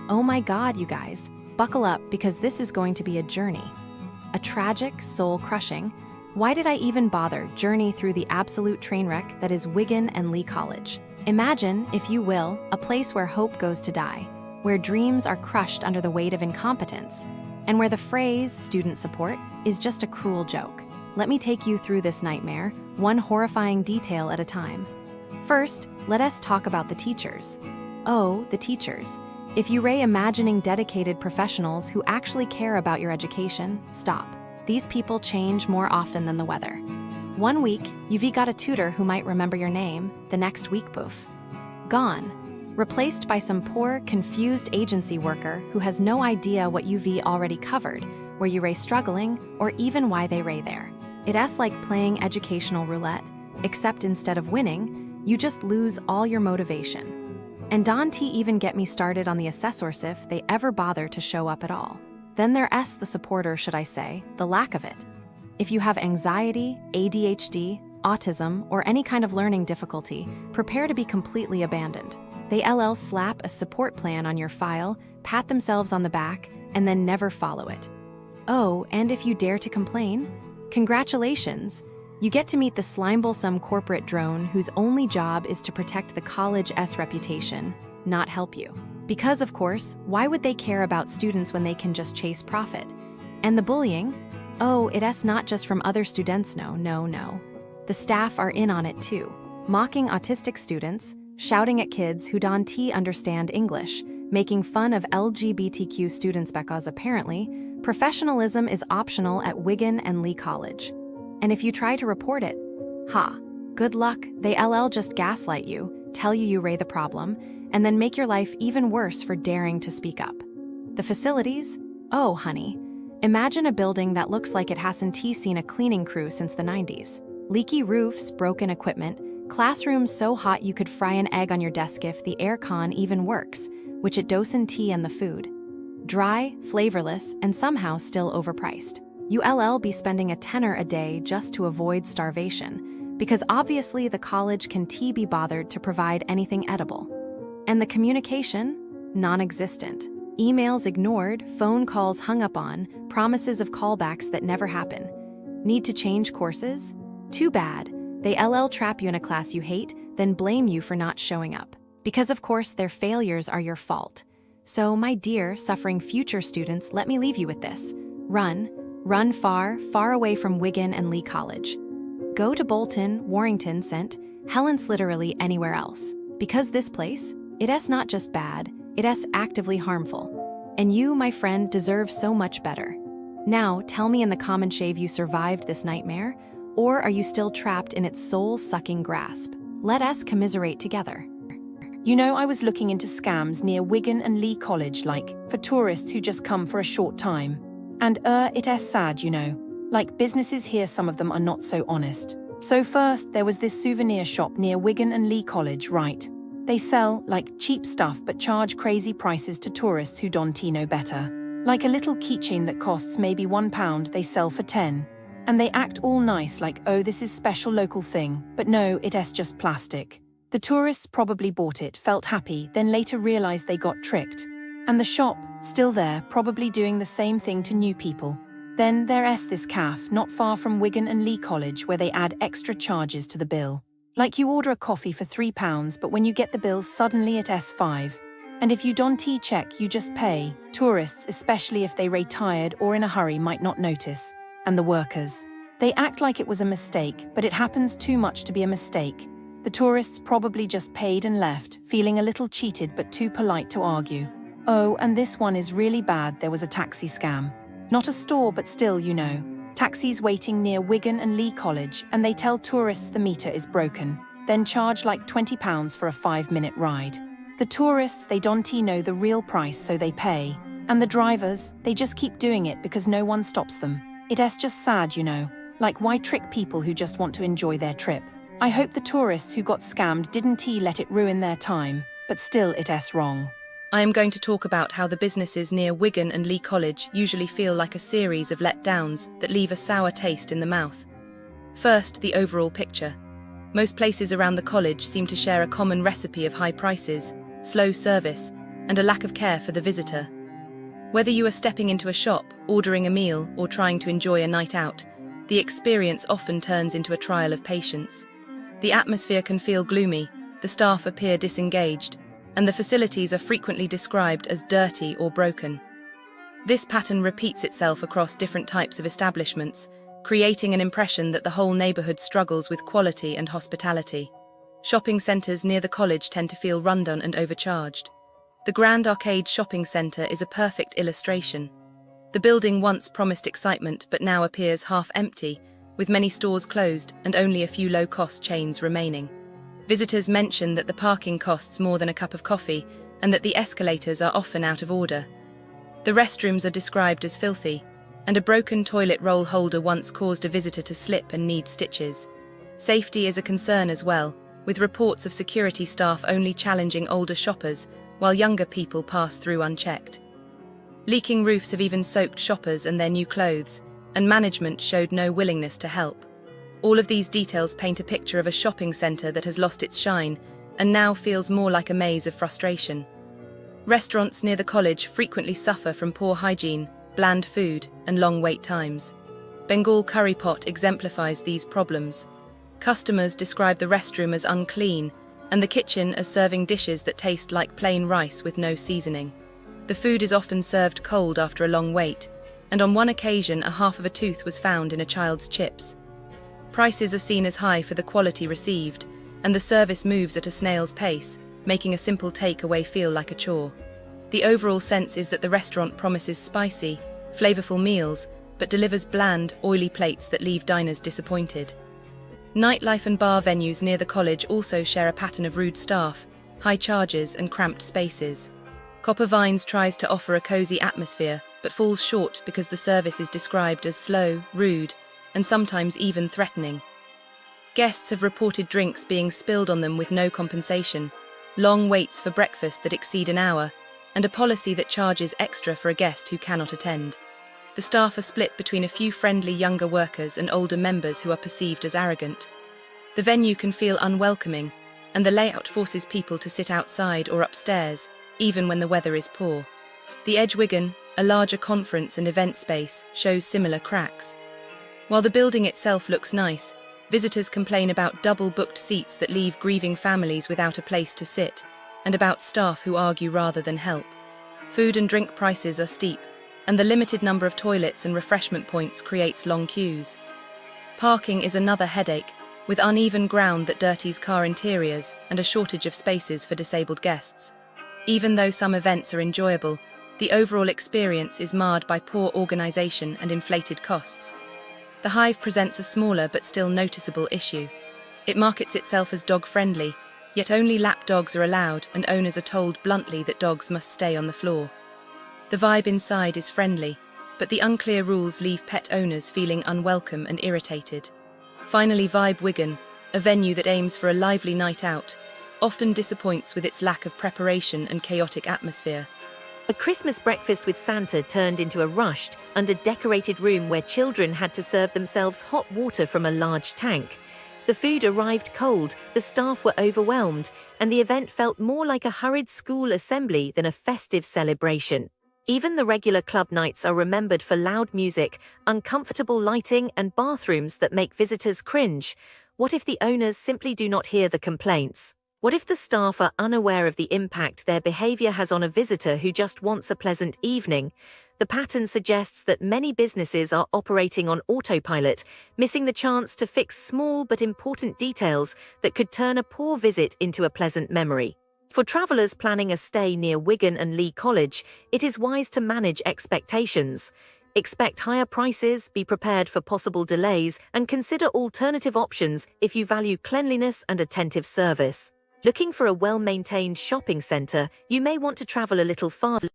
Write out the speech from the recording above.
Oh my God, you guys, buckle up because this is going to be a journey. A tragic, soul-crushing, why did I even bother journey through the absolute train wreck that is Wigan and Leigh College. Imagine, if you will, a place where hope goes to die, where dreams are crushed under the weight of incompetence, and where the phrase student support is just a cruel joke. Let me take you through this nightmare, one horrifying detail at a time. First, let us talk about the teachers. Oh, the teachers. If you're imagining dedicated professionals who actually care about your education, stop. These people change more often than the weather. One week, you've got a tutor who might remember your name, the next week poof. Gone. Replaced by some poor, confused agency worker who has no idea what you've already covered, where you're struggling, or even why they there. It's like playing educational roulette, except instead of winning, you just lose all your motivation. And don't even get me started on the assessors if they ever bother to show up at all. Then there's the supporter, should I say, the lack of it. If you have anxiety, ADHD, autism, or any kind of learning difficulty, prepare to be completely abandoned. They slap a support plan on your file, pat themselves on the back, and then never follow it. Oh, and if you dare to complain, congratulations! You get to meet the slimeballsome corporate drone whose only job is to protect the college's reputation, not help you. Because, of course, why would they care about students when they can just chase profit? And the bullying? Oh, it's not just from other students, no. The staff are in on it too. Mocking autistic students, shouting at kids who don't understand English, making fun of LGBTQ students because apparently, professionalism is optional at Wigan and Leigh College. And if you try to report it, good luck, they just gaslight you, tell you the problem, and then make your life even worse for daring to speak up. The facilities? Oh, honey. Imagine a building that looks like it hasn't seen a cleaning crew since the 90s. Leaky roofs, broken equipment, classrooms so hot you could fry an egg on your desk if the aircon even works, which it doesn't and the food. Dry, flavorless, and somehow still overpriced. You'll be spending a tenner a day just to avoid starvation, because obviously the college can be bothered to provide anything edible. And the communication? Non-existent. Emails ignored, phone calls hung up on, promises of callbacks that never happen. Need to change courses? Too bad. They trap you in a class you hate, then blame you for not showing up. Because of course their failures are your fault. So, my dear, suffering future students, let me leave you with this. Run far, far away from Wigan and Leigh College. Go to Bolton, Warrington, St. Helens, literally anywhere else. Because this place, it's not just bad, it's actively harmful. And you, my friend, deserve so much better. Now, tell me in the comment shave you survived this nightmare, or are you still trapped in its soul-sucking grasp? Let us commiserate together. You know, I was looking into scams near Wigan and Leigh College, like, for tourists who just come for a short time. And it's sad, you know. Like, businesses here, some of them are not so honest. So first, there was this souvenir shop near Wigan and Leigh College, right? They sell, like, cheap stuff but charge crazy prices to tourists who don't know better. Like a little keychain that costs maybe £1, they sell for 10. And they act all nice like, oh, this is special local thing, but no, it's just plastic. The tourists probably bought it, felt happy, then later realized they got tricked. And the shop, still there, probably doing the same thing to new people. Then there's this cafe not far from Wigan and Leigh College where they add extra charges to the bill. Like you order a coffee for £3, but when you get the bill suddenly it's £5. And if you don't check, you just pay. Tourists, especially if they're tired or in a hurry, might not notice. And the workers. They act like it was a mistake, but it happens too much to be a mistake. The tourists probably just paid and left, feeling a little cheated but too polite to argue. Oh, and this one is really bad, there was a taxi scam. Not a store, but still, you know. Taxis waiting near Wigan and Leigh College, and they tell tourists the meter is broken, then charge like £20 for a 5-minute ride. The tourists, they don't know the real price, so they pay. And the drivers, they just keep doing it because no one stops them. It's just sad, you know. Like, why trick people who just want to enjoy their trip? I hope the tourists who got scammed didn't let it ruin their time, but still it's wrong. I am going to talk about how the businesses near Wigan and Leigh College usually feel like a series of letdowns that leave a sour taste in the mouth. First, the overall picture. Most places around the college seem to share a common recipe of high prices, slow service, and a lack of care for the visitor. Whether you are stepping into a shop, ordering a meal, or trying to enjoy a night out, the experience often turns into a trial of patience. The atmosphere can feel gloomy, the staff appear disengaged, and the facilities are frequently described as dirty or broken. This pattern repeats itself across different types of establishments, creating an impression that the whole neighborhood struggles with quality and hospitality. Shopping centers near the college tend to feel rundown and overcharged. The Grand Arcade Shopping Center is a perfect illustration. The building once promised excitement but now appears half empty, with many stores closed and only a few low-cost chains remaining. Visitors mention that the parking costs more than a cup of coffee and that the escalators are often out of order. The restrooms are described as filthy, and a broken toilet roll holder once caused a visitor to slip and need stitches. Safety is a concern as well, with reports of security staff only challenging older shoppers while younger people pass through unchecked. Leaking roofs have even soaked shoppers and their new clothes, and management showed no willingness to help. All of these details paint a picture of a shopping centre that has lost its shine and now feels more like a maze of frustration. Restaurants near the college frequently suffer from poor hygiene, bland food, and long wait times. Bengal curry pot exemplifies these problems. Customers describe the restroom as unclean and the kitchen as serving dishes that taste like plain rice with no seasoning. The food is often served cold after a long wait, and on one occasion a half of a tooth was found in a child's chips. Prices are seen as high for the quality received, and the service moves at a snail's pace, making a simple takeaway feel like a chore. The overall sense is that the restaurant promises spicy, flavorful meals, but delivers bland, oily plates that leave diners disappointed. Nightlife and bar venues near the college also share a pattern of rude staff, high charges, and cramped spaces. Copper Vines tries to offer a cozy atmosphere, but falls short because the service is described as slow, rude, and sometimes even threatening. Guests have reported drinks being spilled on them with no compensation, long waits for breakfast that exceed an hour, and a policy that charges extra for a guest who cannot attend. The staff are split between a few friendly younger workers and older members who are perceived as arrogant. The venue can feel unwelcoming, and the layout forces people to sit outside or upstairs, even when the weather is poor. The Edge Wigan, a larger conference and event space, shows similar cracks. While the building itself looks nice, visitors complain about double-booked seats that leave grieving families without a place to sit, and about staff who argue rather than help. Food and drink prices are steep, and the limited number of toilets and refreshment points creates long queues. Parking is another headache, with uneven ground that dirties car interiors and a shortage of spaces for disabled guests. Even though some events are enjoyable, the overall experience is marred by poor organisation and inflated costs. The Hive presents a smaller but still noticeable issue. It markets itself as dog-friendly, yet only lap dogs are allowed and owners are told bluntly that dogs must stay on the floor. The vibe inside is friendly, but the unclear rules leave pet owners feeling unwelcome and irritated. Finally, Vibe Wigan, a venue that aims for a lively night out, often disappoints with its lack of preparation and chaotic atmosphere. A Christmas breakfast with Santa turned into a rushed, under-decorated room where children had to serve themselves hot water from a large tank. The food arrived cold, the staff were overwhelmed, and the event felt more like a hurried school assembly than a festive celebration. Even the regular club nights are remembered for loud music, uncomfortable lighting, and bathrooms that make visitors cringe. What if the owners simply do not hear the complaints? What if the staff are unaware of the impact their behavior has on a visitor who just wants a pleasant evening? The pattern suggests that many businesses are operating on autopilot, missing the chance to fix small but important details that could turn a poor visit into a pleasant memory. For travelers planning a stay near Wigan and Leigh College, it is wise to manage expectations. Expect higher prices, be prepared for possible delays, and consider alternative options if you value cleanliness and attentive service. Looking for a well-maintained shopping centre, you may want to travel a little farther.